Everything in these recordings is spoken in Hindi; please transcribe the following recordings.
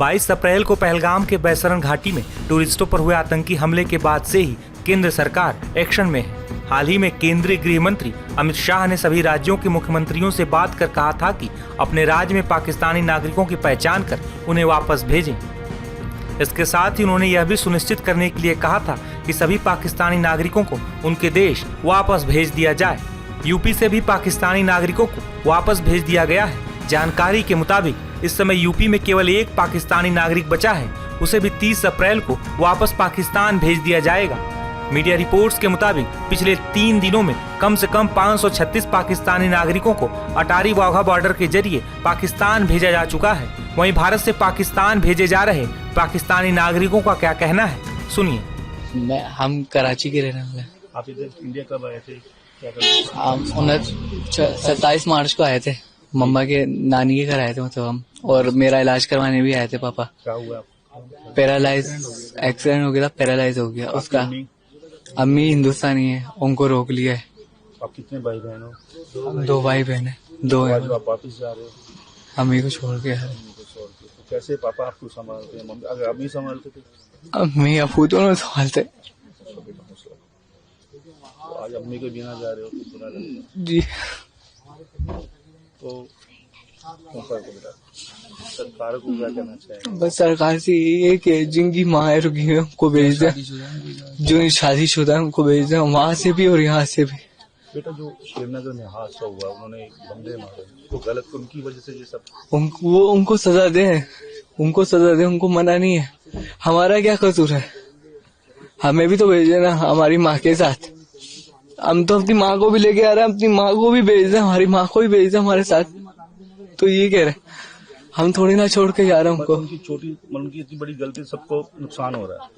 22 अप्रैल को पहलगाम के बैसरन घाटी में टूरिस्टों पर हुए आतंकी हमले के बाद से ही केंद्र सरकार एक्शन में है। हाल ही में केंद्रीय गृह मंत्री अमित शाह ने सभी राज्यों के मुख्यमंत्रियों से बात कर कहा था कि अपने राज्य में पाकिस्तानी नागरिकों की पहचान कर उन्हें वापस भेजें। इसके साथ ही उन्होंने यह भी सुनिश्चित करने के लिए कहा था कि सभी पाकिस्तानी नागरिकों को उनके देश वापस भेज दिया जाए। यूपी से भी पाकिस्तानी नागरिकों को वापस भेज दिया गया है। जानकारी के मुताबिक इस समय यूपी में केवल एक पाकिस्तानी नागरिक बचा है, उसे भी 30 अप्रैल को वापस पाकिस्तान भेज दिया जाएगा। मीडिया रिपोर्ट्स के मुताबिक पिछले 3 दिनों में कम से कम 536 पाकिस्तानी नागरिकों को अटारी वाघा बॉर्डर के जरिए पाकिस्तान भेजा जा चुका है। वहीं भारत से पाकिस्तान भेजे जा रहे पाकिस्तानी नागरिकों का क्या कहना है, सुनिए। हम कराची के रहने वाले। आप इधर इंडिया कब आए थे? हम 27 मार्च को आए थे। मम्मा के नानी के घर आए थे मतलब हम, और मेरा इलाज करवाने भी आए थे पापा। क्या हुआ? पैरालाइज एक्सीडेंट हो गया था, पैरालाइज हो गया उसका। अम्मी हिंदुस्तानी है, उनको रोक लिया है। आप कितने भाई बहन हो? हम 2 भाई बहन है, 2 है। आप वापस जा रहे हो? अम्मी को छोड़ के है। तो कैसे पापा आपको संभालते हैं? मम्मी अगर अभी संभालते थे? अम्मी अबू दोनों संभालते। तो आज अम्मी के बिना जा रहे हो तो बुरा लगता है। जी तो सरकार को क्या कहना चाहिए? बस सरकार से यही है कि जिनकी माँ है रुकी है उनको भेज दे, जो शादीशुदा है उनको भेज दे, वहाँ से भी और यहाँ से भी। बेटा, जो श्रीनगर में हादसा हुआ, उन्होंने बंदे मारे, तो गलत उनकी वजह से ये सब। उनको सजा दे, उनको सजा दे, उनको मना नहीं है। हमारा क्या कसूर है? हमें भी तो भेजे ना हमारी माँ के साथ। हम तो अपनी माँ को भी लेके आ रहे हैं, अपनी माँ को भी भेज दे, हमारी माँ को भी भेज दे हमारे साथ। तो ये कह रहे हम थोड़ी ना छोड़ के जा रहे हैं उनको। उनकी छोटी उनकी इतनी बड़ी गलती, सबको नुकसान हो रहा है।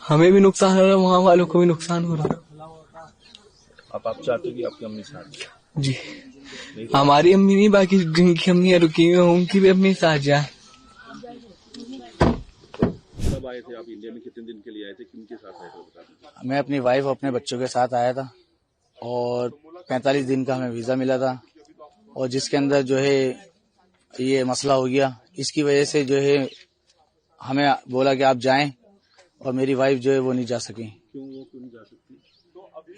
हमें भी नुकसान हो रहा है, वहाँ वालों को भी नुकसान हो रहा है। आप चाहते हो कि आपकी अम्मी साथ? जी, हमारी अम्मी नहीं, बाकी जिनकी अम्मी रुकी हुई उनकी भी अम्मी साथ जाए। कब आए थे आप इंडिया में? कितने दिन के लिए आए थे? किनके साथ आए थे? मैं अपनी वाइफ अपने बच्चों के साथ आया था और 45 दिन का हमें वीजा मिला था, और जिसके अंदर जो है ये मसला हो गया। इसकी वजह से जो है हमें बोला कि आप जाएं, और मेरी वाइफ जो है वो नहीं जा सकी। क्यों नहीं जा सकती?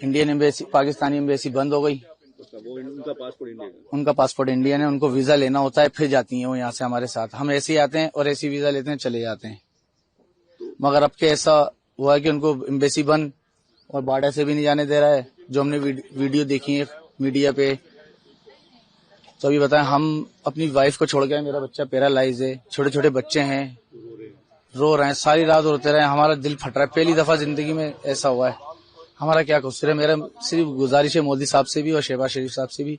इंडियन एम्बेसी, पाकिस्तानी एम्बेसी बंद हो गई। वो उनका पासपोर्ट इंडियन है? उनका पासपोर्ट इंडियन है, उनको वीजा लेना होता है, फिर जाती हैं वो यहाँ से हमारे साथ। हम ऐसे ही आते हैं और ऐसी वीजा लेते हैं, चले जाते हैं। मगर अब के ऐसा हुआ है कि उनको एम्बेसी बंद और बॉर्डर से भी नहीं जाने दे रहा है। जो हमने वीडियो देखी है मीडिया पे, तो अभी बताएं, हम अपनी वाइफ को छोड़ गए, मेरा बच्चा पैरालाइज है, छोटे छोटे बच्चे हैं, रो रहे हैं, सारी रात रोते रहे। हमारा दिल फट रहा है, पहली दफा जिंदगी में ऐसा हुआ है। हमारा क्या कसूर है? मेरा सिर्फ गुजारिश है मोदी साहब से भी और शहबाज शरीफ साहब से भी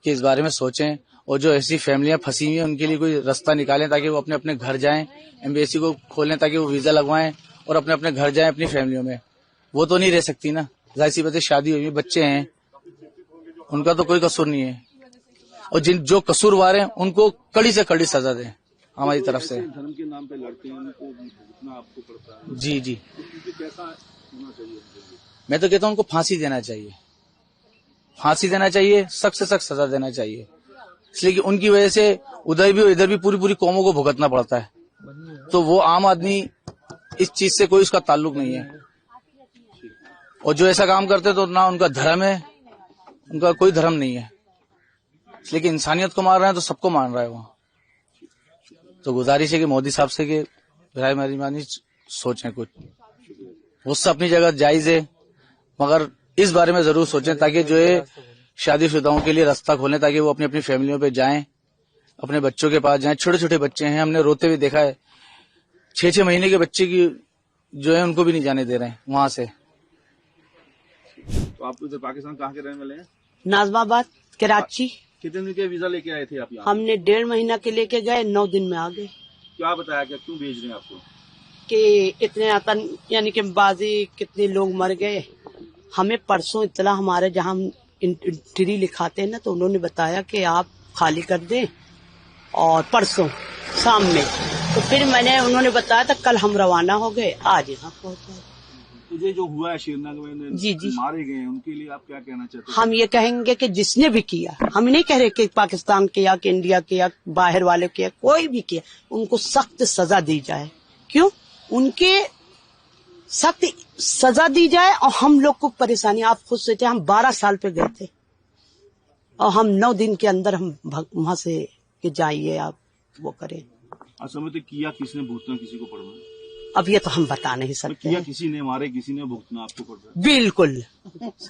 कि इस बारे में सोचें, और जो ऐसी फैमिलियां फंसी हुई हैं उनके लिए कोई रास्ता निकालें, ताकि वो अपने अपने घर जाएं, एम्बेसी को खोलें ताकि वो वीजा लगवाएं और अपने अपने घर जाएं अपनी फैमिलियों में। वो तो नहीं रह सकती ना, जाहिर सी बात है, शादी हुई, बच्चे हैं, उनका तो कोई कसूर नहीं है। और जो कसूरवार हैं उनको कड़ी से कड़ी सजा दें हमारी तरफ से। धर्म के नाम पे लड़ते हैं, उनको भुगतना आपको पड़ता है। जी जी, कैसा होना चाहिए? मैं तो कहता हूँ उनको फांसी देना चाहिए, फांसी देना चाहिए, सख्त से सख्त सजा देना चाहिए। इसलिए कि उनकी वजह से उधर भी इधर भी पूरी पूरी कौमों को भुगतना पड़ता है। तो वो आम आदमी, इस चीज से कोई उसका ताल्लुक नहीं है। और जो ऐसा काम करते तो ना उनका धर्म है, उनका कोई धर्म नहीं है। इसलिए कि इंसानियत को मार रहे हैं तो सबको मार रहा है वो। तो गुजारिश है कि मोदी साहब से कि मेहरबानी सोचें, कुछ उससे अपनी जगह जायज है, मगर इस बारे में जरूर सोचें, ताकि जो है शादीशुदाओं के लिए रास्ता खोलें, ताकि वो अपनी अपनी फैमिलियों पे जाएं, अपने बच्चों के पास जाएं। छोटे छोटे बच्चे हैं, हमने रोते हुए देखा है। 6-6 महीने के बच्चे की जो है उनको भी नहीं जाने दे रहे हैं वहां से। तो आप इधर पाकिस्तान कहाँ के रहने वाले हैं? नाजमाबाद, कराची। कितने दिन के वीजा लेके आए थे आप यहाँ? हमने 1.5 महीना के लेके गए, 9 दिन में आ गए। क्या बताया, क्या क्यों भेज रहे हैं आपको? कि इतने आतंक यानी कि बाजी, कितने लोग मर गए। हमें परसों इतला, हमारे जहाँ हम एंट्री लिखाते हैं ना, तो उन्होंने बताया कि आप खाली कर दें, और परसों शाम में। तो फिर उन्होंने बताया था, कल हम रवाना हो गए, आज यहाँ पहुँचे। तो ये जो हुआ है श्रीनगर में जी, जी। मारे गए हैं, उनके लिए आप क्या कहना चाहते हैं? हम ये कहेंगे कि जिसने भी किया, हम नहीं कह रहे कि पाकिस्तान के या कि इंडिया के या बाहर वाले के, कोई भी किया, उनको सख्त सजा दी जाए। क्यों? उनके सख्त सजा दी जाए और हम लोग को परेशानी। आप खुद सोचे, हम 12 साल पे गए थे और हम 9 दिन के अंदर हम वहां से कि जाइए आप वो करें। आप समझते किया किसने भुगतना, किसी को पड़ना? अब ये तो हम बता नहीं सकते। किया किसी ने, मारे किसी ने, भुगतना आपको पड़ रहा है। बिल्कुल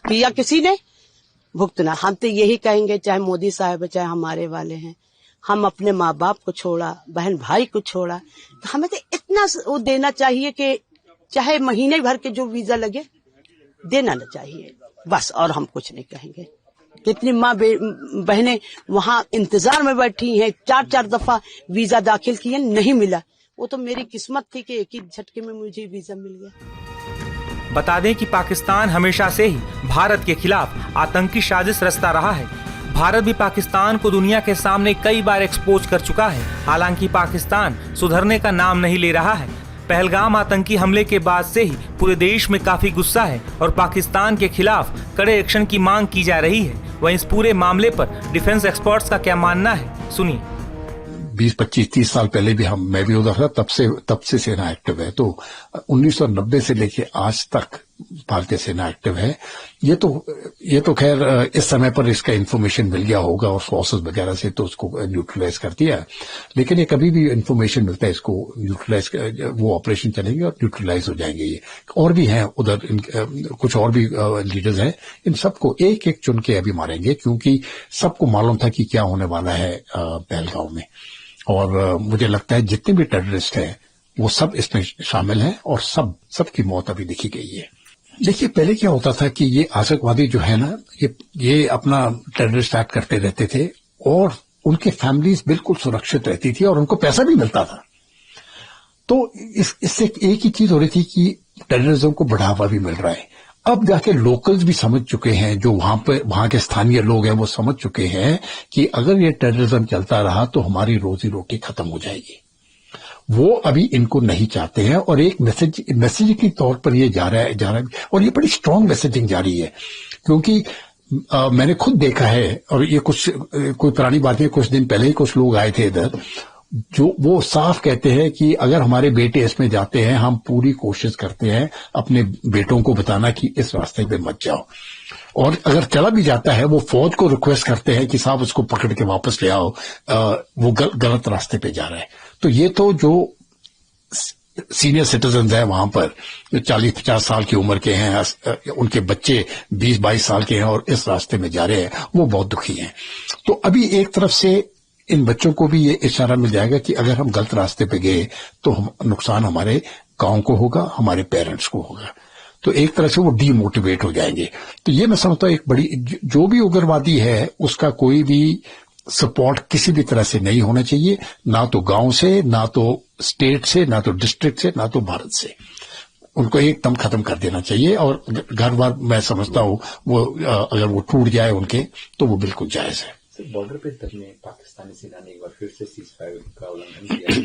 किया किसी ने, भुगतना। हम तो यही कहेंगे, चाहे मोदी साहब है, चाहे हमारे वाले हैं, हम अपने माँ बाप को छोड़ा, बहन भाई को छोड़ा, तो हमें तो इतना वो देना चाहिए कि चाहे महीने भर के जो वीजा लगे देना न चाहिए, बस। और हम कुछ नहीं कहेंगे। कितनी माँ बहनें वहाँ इंतजार में बैठी हैं, 4-4 दफा वीजा दाखिल किए, नहीं मिला। वो तो मेरी किस्मत थी कि एक ही झटके में मुझे वीजा मिल गया। बता दें कि पाकिस्तान हमेशा से ही भारत के खिलाफ आतंकी साजिश रचता रहा है। भारत भी पाकिस्तान को दुनिया के सामने कई बार एक्सपोज कर चुका है। हालांकि पाकिस्तान सुधरने का नाम नहीं ले रहा है। पहलगाम आतंकी हमले के बाद से ही पूरे देश में काफी गुस्सा है और पाकिस्तान के खिलाफ कड़े एक्शन की मांग की जा रही है। वहीं इस पूरे मामले पर डिफेंस एक्सपर्ट्स का क्या मानना है, सुनिए। 20, 25, 30 साल पहले भी मैं भी उधर था, तब से सेना एक्टिव है। तो 1990 से लेके आज तक भारतीय सेना एक्टिव है। ये तो खैर इस समय पर इसका इन्फॉर्मेशन मिल गया होगा और सोर्सेज वगैरह से तो उसको न्यूट्रलाइज कर दिया है। लेकिन ये कभी भी इन्फॉर्मेशन मिलता है, इसको न्यूट्रलाइज, वो ऑपरेशन चलेंगे और न्यूट्रलाइज हो जाएंगे। ये और भी हैं उधर, कुछ और भी लीडर्स हैं, इन सबको एक एक चुन के अभी मारेंगे, क्योंकि सबको मालूम था कि क्या होने वाला है पहलगाम में। और मुझे लगता है जितने भी टेररिस्ट हैं वो सब इसमें शामिल हैं और सबकी मौत अभी देखी गई है। देखिए, पहले क्या होता था कि ये आतंकवादी जो है ना, ये अपना टेररिस्ट एक्ट करते रहते थे और उनके फैमिलीज बिल्कुल सुरक्षित रहती थी और उनको पैसा भी मिलता था। तो इससे एक ही चीज हो रही थी कि टेररिज्म को बढ़ावा भी मिल रहा है। अब जाके लोकल्स भी समझ चुके हैं, जो वहां के स्थानीय लोग हैं वो समझ चुके हैं कि अगर ये टेररिज्म चलता रहा तो हमारी रोजी रोटी खत्म हो जाएगी। वो अभी इनको नहीं चाहते हैं और एक मैसेज के तौर पर ये जा रहा है और ये बड़ी स्ट्रांग मैसेजिंग जा रही है। क्योंकि मैंने खुद देखा है, और ये कोई पुरानी बात है, कुछ दिन पहले ही कुछ लोग आए थे इधर, जो वो साफ कहते हैं कि अगर हमारे बेटे इसमें जाते हैं, हम पूरी कोशिश करते हैं अपने बेटों को बताना कि इस रास्ते पे मत जाओ। और अगर चला भी जाता है, वो फौज को रिक्वेस्ट करते हैं कि साहब उसको पकड़ के वापस ले आओ, वो गलत रास्ते पे जा रहा है। तो ये तो जो सीनियर सिटीजन है वहां पर, जो 40-50 साल की उम्र के हैं, उनके बच्चे 20-22 साल के हैं और इस रास्ते में जा रहे हैं, वो बहुत दुखी हैं। तो अभी एक तरफ से इन बच्चों को भी ये इशारा मिल जाएगा कि अगर हम गलत रास्ते पे गए तो नुकसान हमारे गांव को होगा, हमारे पेरेंट्स को होगा। तो एक तरह से वो डीमोटिवेट हो जाएंगे। तो ये मैं समझता हूँ एक बड़ी, जो भी उग्रवादी है उसका कोई भी सपोर्ट किसी भी तरह से नहीं होना चाहिए, ना तो गांव से, ना तो स्टेट से, ना तो डिस्ट्रिक्ट से, ना तो भारत से। उनको एकदम खत्म कर देना चाहिए। और घर बार मैं समझता हूँ वो अगर वो टूट जाए उनके, तो वो बिल्कुल जायज है। बॉर्डर पे तक में पाकिस्तानी सेना ने एक बार फिर से सीजफायर का उल्लंघन किया।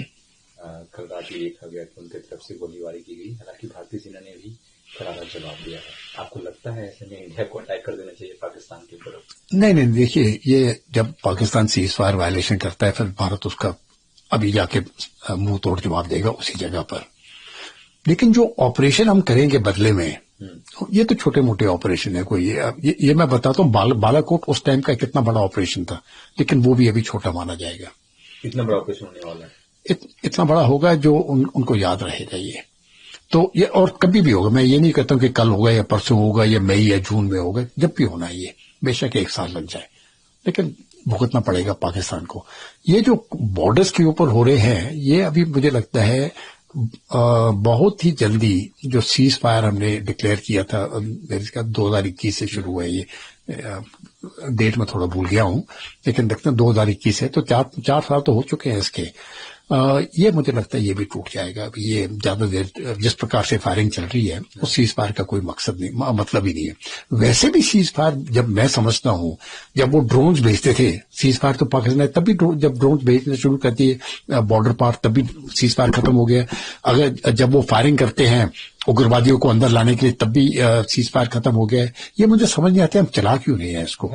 कल रात ही देखा गया कि उनकी तरफ से गोलीबारी की गई। हालांकि भारतीय सेना ने भी करारा जवाब दिया है। आपको लगता है ऐसे में इंडिया को अटैक कर देना चाहिए पाकिस्तान की तरफ? नहीं, देखिए, ये जब पाकिस्तान सीजफायर वायलेशन करता है, फिर भारत उसका अभी जाके मुंह तोड़ जवाब देगा उसी जगह पर। लेकिन जो ऑपरेशन हम करेंगे बदले में, ये तो छोटे मोटे ऑपरेशन है। कोई ये मैं बताता हूँ, बालाकोट उस टाइम का कितना बड़ा ऑपरेशन था, लेकिन वो भी अभी छोटा माना जाएगा। इतना बड़ा ऑपरेशन होने वाला है, इतना बड़ा होगा जो उनको याद रहेगा ये। तो ये और कभी भी होगा, मैं ये नहीं कहता हूँ कि कल होगा या परसों होगा या मई या जून में होगा, जब भी होना है ये, बेशक 1 साल लग जाए, लेकिन भुगतना पड़ेगा पाकिस्तान को। ये जो बॉर्डर्स के ऊपर हो रहे हैं, ये अभी मुझे लगता है बहुत ही जल्दी, जो सीज फायर हमने डिक्लेयर किया था, इसका 2021 से शुरू हुआ है। ये डेट में थोड़ा भूल गया हूं, लेकिन देखते हैं 2021 है, तो 4 साल तो हो चुके हैं इसके। ये मुझे लगता है ये भी टूट जाएगा। ये ज्यादा देर जिस प्रकार से फायरिंग चल रही है उस सीज फायर का कोई मकसद नहीं, मतलब ही नहीं है। वैसे भी सीज फायर जब मैं समझता हूँ, जब वो ड्रोन्स भेजते थे, सीज फायर तो पाकिस्तान ने तभी जब ड्रोन्स भेजना शुरू करती है बॉर्डर पार, तभी सीज फायर खत्म हो गया। अगर जब वो फायरिंग करते हैं उग्रवादियों को अंदर लाने के लिए, तब भी सीज फायर खत्म हो गया है। ये मुझे समझ नहीं आता हम चला क्यों नहीं है इसको।